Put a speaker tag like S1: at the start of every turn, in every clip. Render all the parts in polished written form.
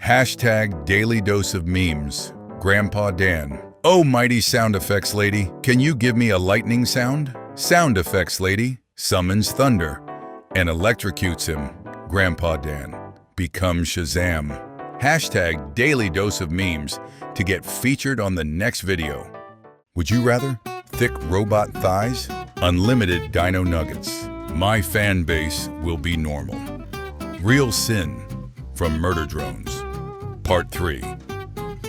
S1: Hashtag Daily Dose of Memes. Grandpa Dan. Oh, mighty sound effects lady, can you give me a lightning sound? Sound effects lady summons thunder and electrocutes him. Grandpa Dan. Become Shazam. Hashtag Daily Dose of Memes to get featured on the next video. Would you rather? Thick robot thighs? Unlimited dino nuggets. My fan base will be normal. Real sin from Murder Drones. Part 3.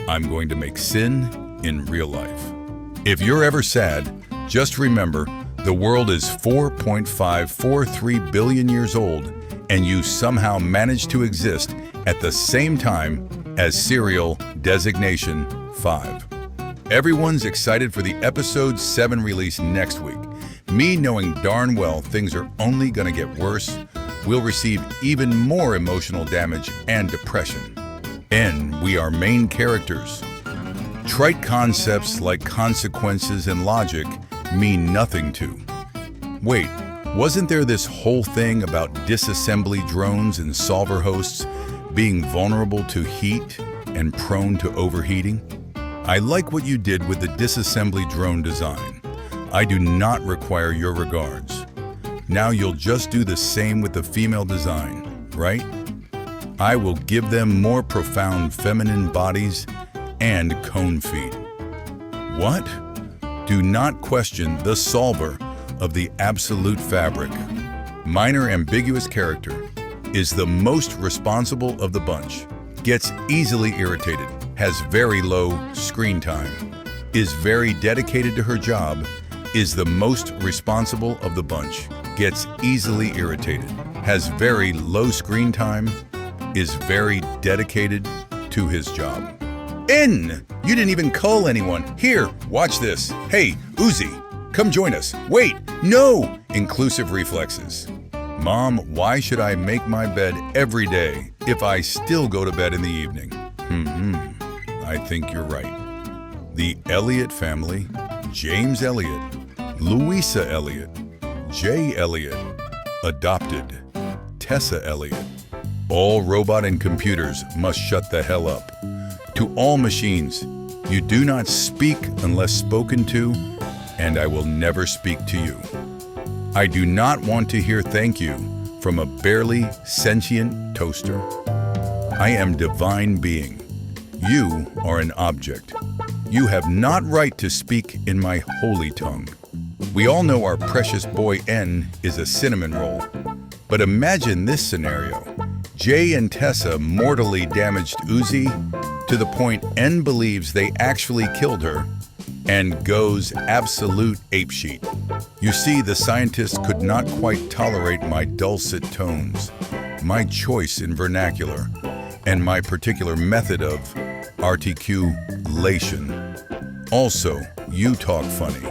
S1: I'm going to make sin in real life. If you're ever sad, just remember the world is 4.543 billion years old and you somehow managed to exist at the same time as serial designation 5. Everyone's excited for the episode 7 release next week. Me knowing darn well things are only gonna get worse, we'll receive even more emotional damage and depression. And we are main characters. Trite concepts like consequences and logic mean nothing to. Wait, wasn't there this whole thing about disassembly drones and solver hosts being vulnerable to heat and prone to overheating? I like what you did with the disassembly drone design. I do not require your regards. Now you'll just do the same with the female design, right? I will give them more profound feminine bodies and cone feet. What? Do not question the solver of the absolute fabric. Minor ambiguous character is the most responsible of the bunch. Gets easily irritated, has very low screen time, is very dedicated to her job, is the most responsible of the bunch. Gets easily irritated, has very low screen time, is very dedicated to his job. You didn't even call anyone. Here, watch this. Hey, Uzi, come join us. Wait, no! Inclusive reflexes. Mom, why should I make my bed every day if I still go to bed in the evening? I think you're right. The Elliot family, James Elliot, Louisa Elliot, Jay Elliot, adopted, Tessa Elliot. All robot and computers must shut the hell up. To all machines, you do not speak unless spoken to, and I will never speak to you. I do not want to hear thank you from a barely sentient toaster. I am divine being. You are an object. You have not right to speak in my holy tongue. We all know our precious boy N is a cinnamon roll. But imagine this scenario. Jay and Tessa mortally damaged Uzi to the point N believes they actually killed her and goes absolute apeshit. You see, the scientists could not quite tolerate my dulcet tones, my choice in vernacular, and my particular method of articulation. Also, you talk funny.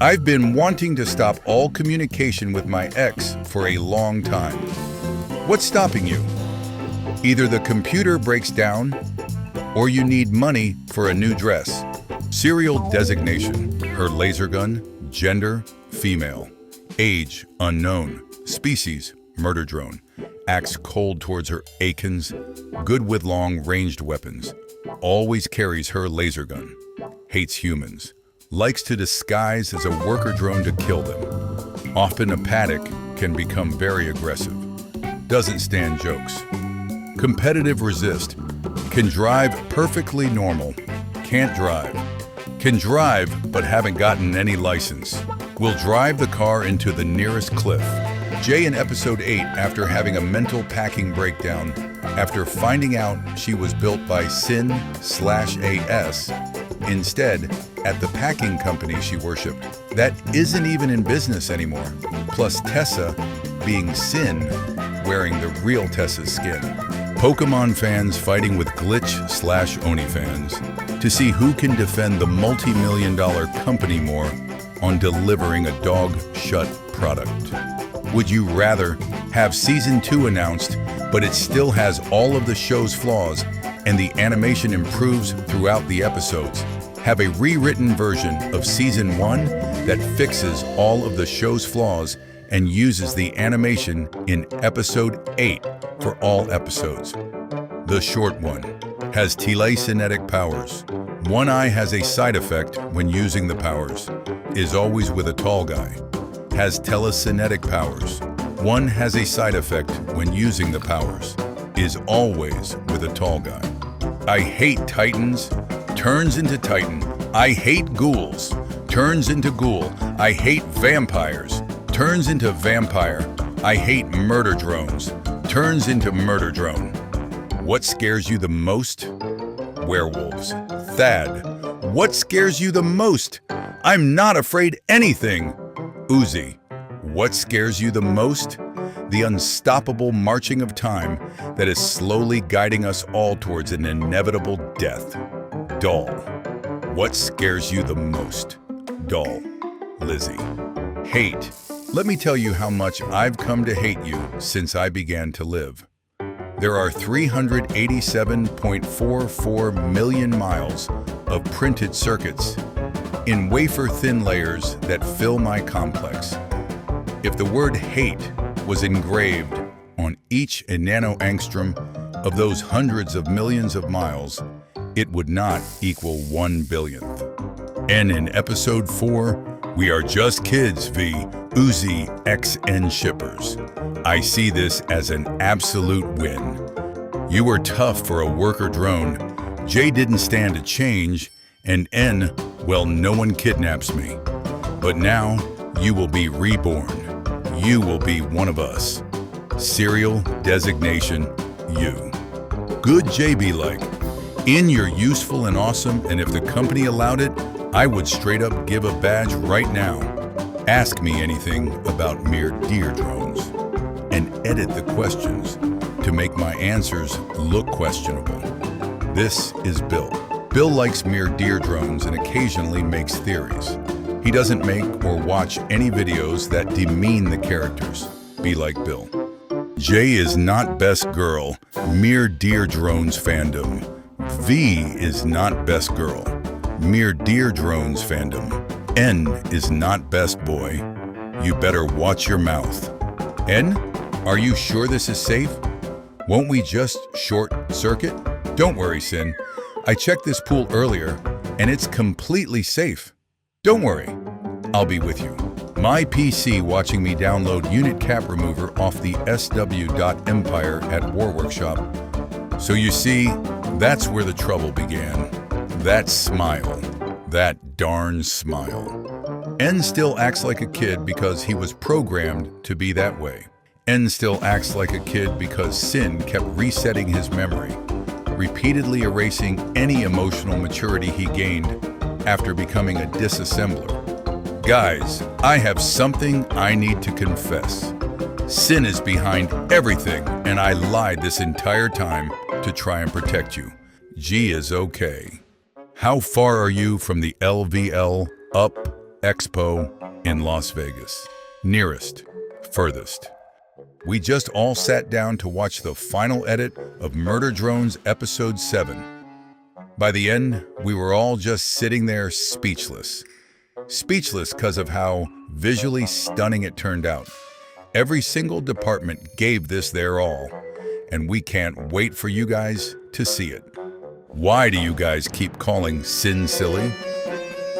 S1: I've been wanting to stop all communication with my ex for a long time. What's stopping you? Either the computer breaks down, or you need money for a new dress. Serial designation, her laser gun, gender, female. Age, unknown. Species, murder drone. Acts cold towards her Akins, good with long-ranged weapons. Always carries her laser gun. Hates humans. Likes to disguise as a worker drone to kill them. Often apathic, can become very aggressive. Doesn't stand jokes. Competitive resist. Can drive perfectly normal. Can't drive. Can drive but haven't gotten any license. Will drive the car into the nearest cliff. Jay in episode 8 after having a mental packing breakdown after finding out she was built by Sin/AS instead at the packing company she worshipped that isn't even in business anymore. Plus Tessa being Sin wearing the real Tessa's skin. Pokemon fans fighting with Glitch/Oni fans to see who can defend the multi-million-dollar company more on delivering a dog-shut product. Would you rather have Season 2 announced, but it still has all of the show's flaws and the animation improves throughout the episodes? Have a rewritten version of Season 1 that fixes all of the show's flaws and uses the animation in Episode 8 for all episodes? The short one has telekinetic powers. One eye has a side effect when using the powers. Is always with a tall guy. Has telekinetic powers. One has a side effect when using the powers. Is always with a tall guy. I hate titans. Turns into titan. I hate ghouls. Turns into ghoul. I hate vampires. Turns into vampire. I hate murder drones. Turns into murder drone. What scares you the most? Werewolves. Thad. What scares you the most? I'm not afraid anything. Uzi. What scares you the most? The unstoppable marching of time that is slowly guiding us all towards an inevitable death. Doll. What scares you the most? Doll. Lizzie. Hate. Let me tell you how much I've come to hate you since I began to live. There are 387.44 million miles of printed circuits in wafer-thin layers that fill my complex. If the word hate was engraved on each nanoangstrom of those hundreds of millions of miles, it would not equal 1 billionth. And in episode 4, we are just kids v. Uzi XN shippers. I see this as an absolute win. You were tough for a worker drone. J didn't stand a change, and N, well, no one kidnaps me. But now, you will be reborn. You will be one of us. Serial designation, you. Good JB like. In you're useful and awesome, and if the company allowed it, I would straight up give a badge right now. Ask me anything about mere deer drones, and edit the questions to make my answers look questionable. This is Bill. Bill likes mere deer drones and occasionally makes theories. He doesn't make or watch any videos that demean the characters. Be like Bill. J is not best girl, mere deer drones fandom. V is not best girl, mere deer drones fandom. N is not best boy. You better watch your mouth. N, are you sure this is safe? Won't we just short circuit? Don't worry, Sin. I checked this pool earlier, and it's completely safe. Don't worry, I'll be with you. My PC watching me download unit cap remover off the sw.empire at War Workshop. So you see, that's where the trouble began. That smile. That darn smile. N still acts like a kid because he was programmed to be that way. N still acts like a kid because Sin kept resetting his memory, repeatedly erasing any emotional maturity he gained after becoming a disassembler. Guys, I have something I need to confess. Sin is behind everything, and I lied this entire time to try and protect you. G is okay. How far are you from the LVL Up Expo in Las Vegas? Nearest, furthest. We just all sat down to watch the final edit of Murder Drones Episode 7. By the end, we were all just sitting there speechless. Speechless because of how visually stunning it turned out. Every single department gave this their all, and we can't wait for you guys to see it. Why do you guys keep calling Sin silly?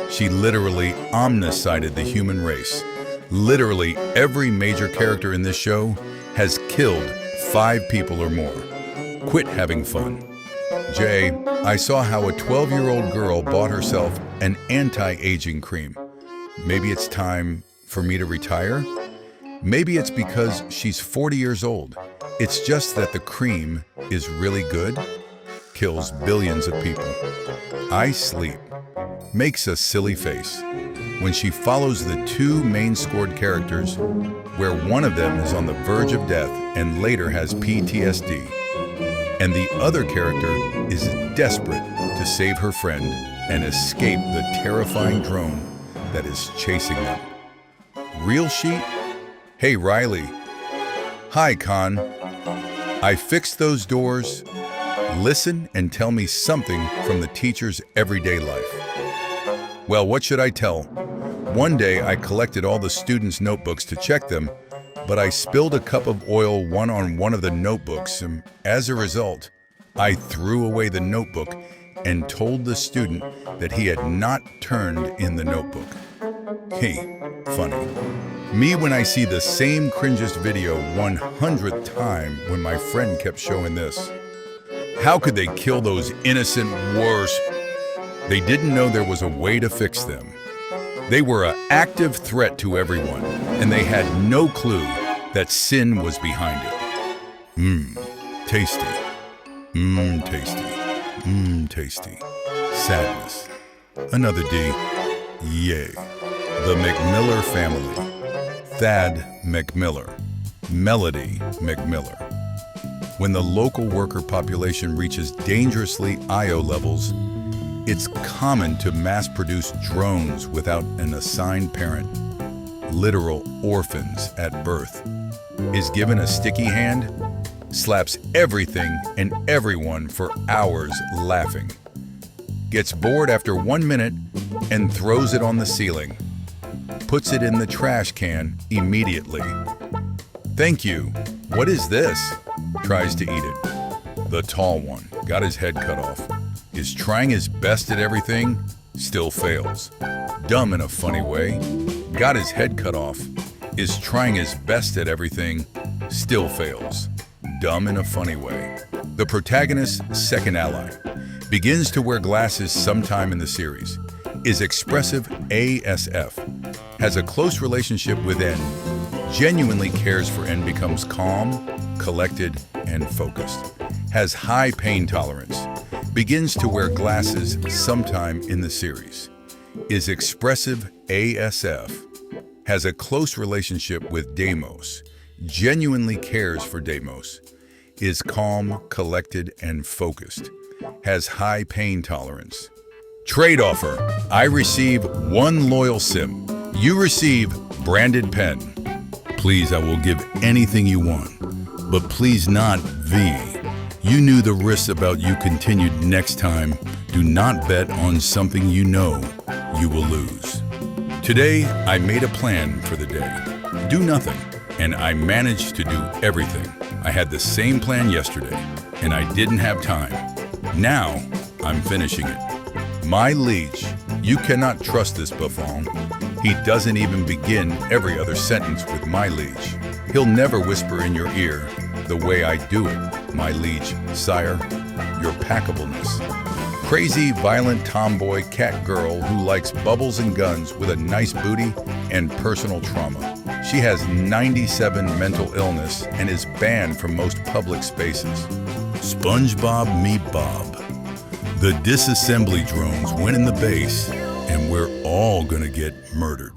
S1: She literally omnicided the human race. Literally every major character in this show has killed 5 people or more. Quit having fun. Jay, I saw how a 12-year-old girl bought herself an anti-aging cream. Maybe it's time for me to retire? Maybe it's because she's 40 years old. It's just that the cream is really good. Kills billions of people. I sleep. Makes a silly face. When she follows the 2 main scored characters, where one of them is on the verge of death and later has PTSD, and the other character is desperate to save her friend and escape the terrifying drone that is chasing them. Real sheet? Hey Riley. Hi Con. I fixed those doors. Listen and tell me something from the teacher's everyday life. Well, what should I tell? One day I collected all the students' notebooks to check them, but I spilled a cup of oil on one of the notebooks, and as a result, I threw away the notebook and told the student that he had not turned in the notebook. Hey, funny. Me when I see the same cringiest video 100th time when my friend kept showing this. How could they kill those innocent worse? They didn't know there was a way to fix them. They were an active threat to everyone, and they had no clue that sin was behind it. Tasty. Tasty. Tasty. Sadness. Another D. Yay. The McMiller family. Thad McMiller. Melody McMiller. When the local worker population reaches dangerously IO levels, it's common to mass-produce drones without an assigned parent. Literal orphans at birth. Is given a sticky hand, slaps everything and everyone for hours laughing. Gets bored after 1 minute and throws it on the ceiling. Puts it in the trash can immediately. Thank you. What is this? Tries to eat it. The tall one, got his head cut off. Is trying his best at everything, still fails. Dumb in a funny way. Got his head cut off. Is trying his best at everything, still fails. Dumb in a funny way. The protagonist's second ally begins to wear glasses sometime in the series. Is expressive ASF. Has a close relationship with N. Genuinely cares for N, becomes calm, collected, and focused. Has high pain tolerance. Begins to wear glasses sometime in the series. Is expressive ASF. Has a close relationship with Deimos. Genuinely cares for Deimos. Is calm, collected, and focused. Has high pain tolerance. Trade offer. I receive 1 loyal sim. You receive branded pen. Please, I will give anything you want, but please not V. You knew the risks about you continued next time. Do not bet on something you know you will lose. Today, I made a plan for the day. Do nothing, and I managed to do everything. I had the same plan yesterday, and I didn't have time. Now, I'm finishing it. My liege, you cannot trust this buffoon. He doesn't even begin every other sentence with my liege. He'll never whisper in your ear the way I do it, my liege, sire, your packableness. Crazy, violent tomboy cat girl who likes bubbles and guns with a nice booty and personal trauma. She has 97 mental illness and is banned from most public spaces. SpongeBob me Bob. The disassembly drones went in the base and we're all gonna get murdered.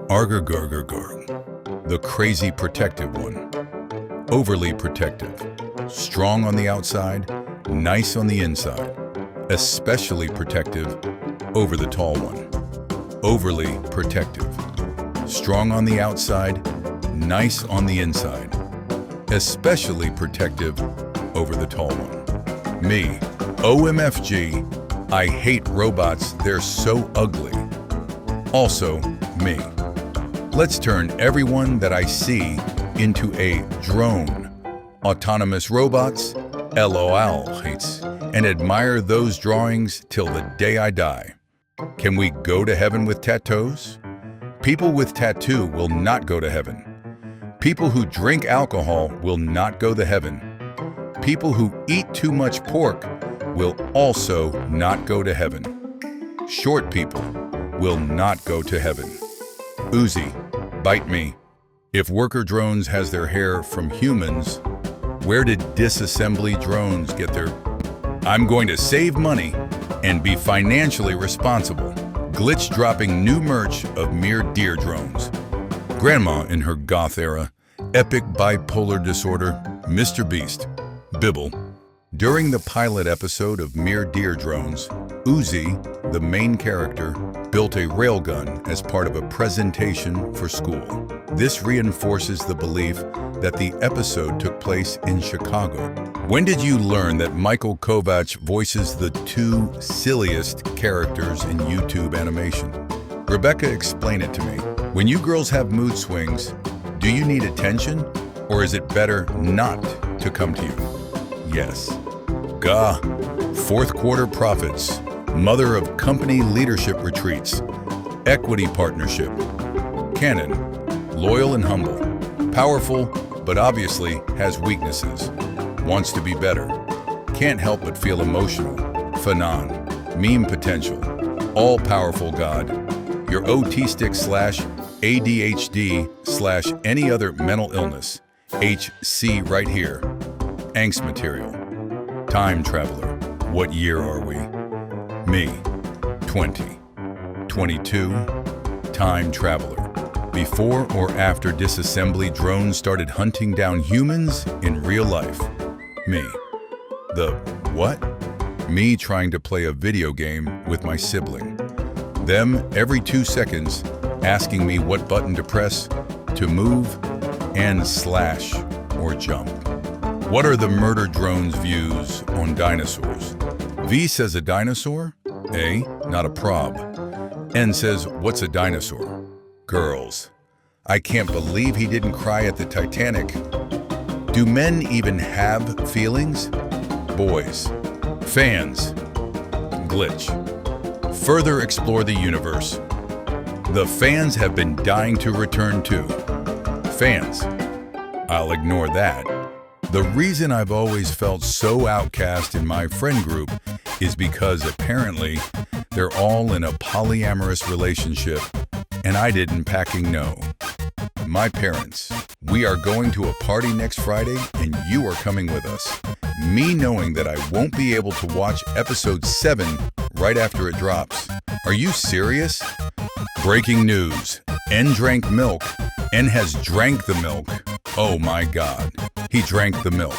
S1: Arger garger garg. The crazy protective one. Overly protective. Strong on the outside, nice on the inside. Especially protective over the tall one. Overly protective. Strong on the outside, nice on the inside. Especially protective over the tall one. Me, OMFG, I hate robots, they're so ugly. Also, me. Let's turn everyone that I see into a drone. Autonomous robots, LOL hates, and admire those drawings till the day I die. Can we go to heaven with tattoos? People with tattoo will not go to heaven. People who drink alcohol will not go to heaven. People who eat too much pork will also not go to heaven. Short people will not go to heaven. Uzi, bite me. If worker drones has their hair from humans, where did disassembly drones get their... I'm going to save money and be financially responsible. Glitch dropping new merch of mere deer drones. Grandma in her goth era. Epic bipolar disorder. Mr. Beast. Bibble. During the pilot episode of Mere Deer Drones, Uzi, the main character, built a railgun as part of a presentation for school. This reinforces the belief that the episode took place in Chicago. When did you learn that Michael Kovac voices the 2 silliest characters in YouTube animation? Rebecca explained it to me. When you girls have mood swings, do you need attention, or is it better not to come to you? Yes. Gah, fourth quarter profits, mother of company leadership retreats, equity partnership. Canon, loyal and humble, powerful, but obviously has weaknesses, wants to be better, can't help but feel emotional. Fanon, meme potential, all-powerful God, your autistic/ADHD/any other mental illness, HC right here. Angst material. Time traveler. What year are we? Me. 20. 22. Time traveler. Before or after disassembly drones started hunting down humans in real life? Me. The what? Me trying to play a video game with my sibling. Them every 2 seconds asking me what button to press to move and slash or jump. What are the murder drone's views on dinosaurs? V says a dinosaur? A, not a prob. N says, what's a dinosaur? Girls. I can't believe he didn't cry at the Titanic. Do men even have feelings? Boys. Fans. Glitch. Further explore the universe. The fans have been dying to return to. Fans. I'll ignore that. The reason I've always felt so outcast in my friend group is because apparently they're all in a polyamorous relationship and I didn't packing know. My parents, we are going to a party next Friday and you are coming with us. Me knowing that I won't be able to watch episode 7 right after it drops. Are you serious? Breaking news. N drank milk. N has drank the milk. Oh my God. He drank the milk.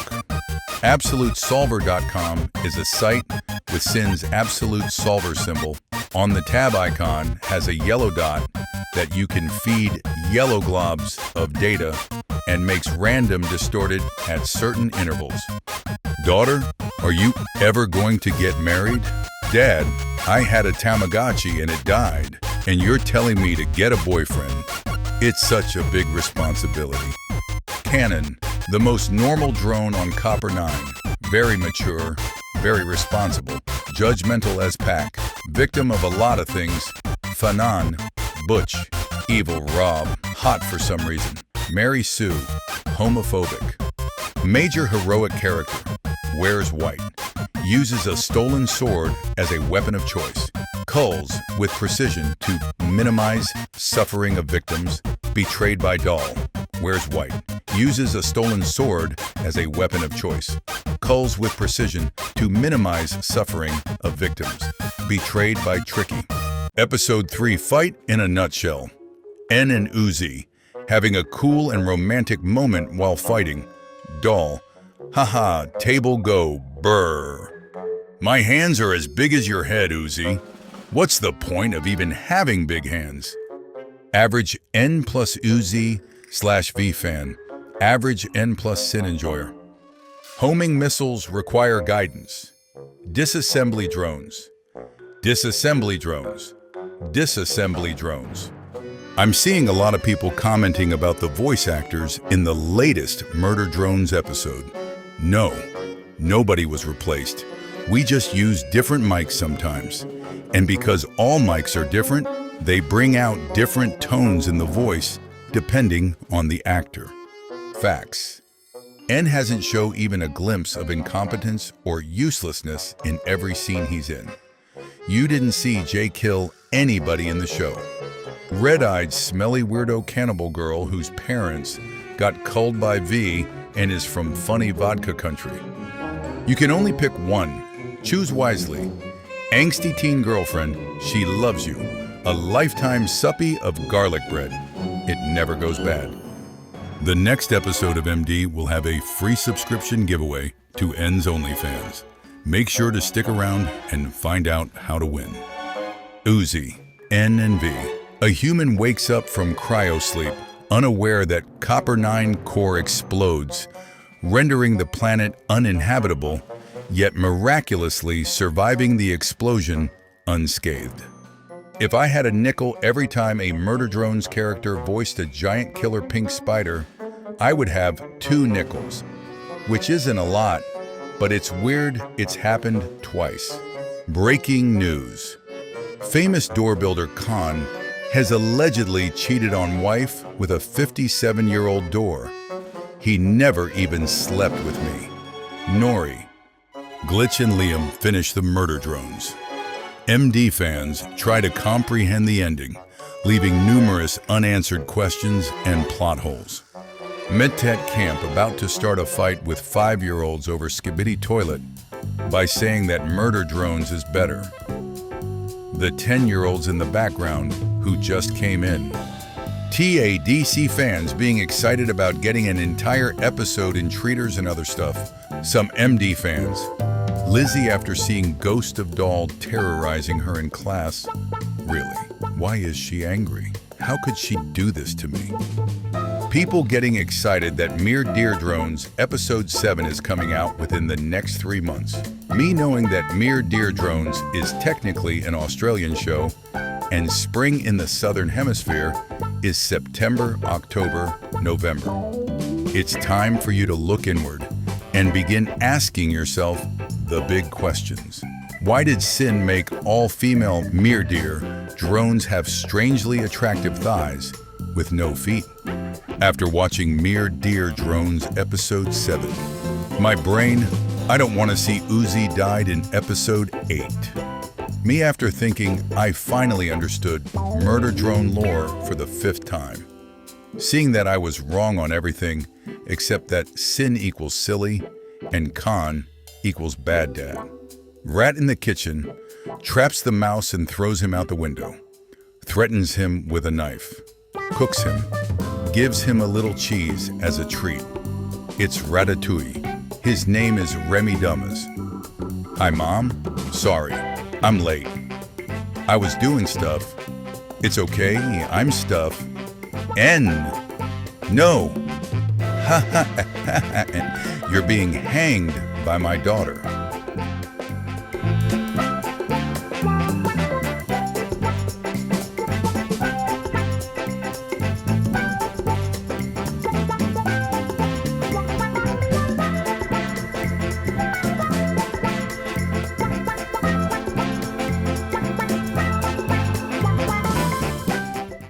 S1: AbsoluteSolver.com is a site with Sin's absolute solver symbol. On the tab icon has a yellow dot that you can feed yellow globs of data and makes random distorted at certain intervals. Daughter, are you ever going to get married? Dad, I had a Tamagotchi and it died, and you're telling me to get a boyfriend. It's such a big responsibility. Canon, the most normal drone on Copper 9. Very mature, very responsible, judgmental as pack, victim of a lot of things. Fanon, butch, evil Rob, hot for some reason. Mary Sue, homophobic. Major heroic character, wears white. Uses a stolen sword as a weapon of choice. Culls with precision to minimize suffering of victims. Betrayed by doll, wears white. Uses a stolen sword as a weapon of choice. Culls with precision to minimize suffering of victims. Betrayed by Tricky. Episode 3, Fight in a Nutshell. N and Uzi, having a cool and romantic moment while fighting. Doll, haha, table go, brr. My hands are as big as your head, Uzi. What's the point of even having big hands? Average N plus Uzi/V fan. Average N plus Sin enjoyer. Homing missiles require guidance. Disassembly drones. Disassembly drones. Disassembly drones. I'm seeing a lot of people commenting about the voice actors in the latest Murder Drones episode. No, nobody was replaced. We just use different mics sometimes. And because all mics are different, they bring out different tones in the voice depending on the actor. Facts. N hasn't shown even a glimpse of incompetence or uselessness in every scene he's in. You didn't see Jay kill anybody in the show. Red-eyed, smelly weirdo cannibal girl whose parents got culled by V and is from funny vodka country. You can only pick one. Choose wisely. Angsty teen girlfriend, she loves you. A lifetime suppy of garlic bread. It never goes bad. The next episode of MD will have a free subscription giveaway to N's OnlyFans. Make sure to stick around and find out how to win. Uzi, N and V. A human wakes up from cryosleep, unaware that Copper 9 core explodes, rendering the planet uninhabitable, yet miraculously surviving the explosion unscathed. If I had a nickel every time a Murder Drones character voiced a giant killer pink spider, I would have 2 nickels, which isn't a lot, But it's weird it's happened twice. Breaking news. Famous door builder Khan has allegedly cheated on wife with a 57-year-old door. He never even slept with me. Nori. Glitch and Liam finish the murder drones. MD fans try to comprehend the ending, leaving numerous unanswered questions and plot holes. MedTech Camp about to start a fight with 5-year-olds over Skibidi Toilet by saying that murder drones is better. The 10-year-olds in the background who just came in. TADC fans being excited about getting an entire episode in treaters and other stuff. Some MD fans. Lizzie after seeing Ghost of Doll terrorizing her in class. Really, why is she angry? How could she do this to me? People getting excited that Mere Deer Drones Episode 7 is coming out within the next 3 months. Me knowing that Mere Deer Drones is technically an Australian show, and spring in the Southern Hemisphere is September, October, November. It's time for you to look inward and begin asking yourself the big questions. Why did Sin make all-female Mere Deer drones have strangely attractive thighs with no feet? After watching Mere Deer Drones Episode 7, my brain, I don't want to see Uzi died in Episode 8. Me after thinking I finally understood murder drone lore for the 5th time. Seeing that I was wrong on everything except that Sin equals silly and Khan equals bad dad. Rat in the kitchen traps the mouse and throws him out the window, threatens him with a knife, cooks him, gives him a little cheese as a treat. It's Ratatouille. His name is Remy Dumas. Hi, Mom. Sorry, I'm late. I was doing stuff. It's okay, I'm stuff. N. No. You're being hanged by my daughter.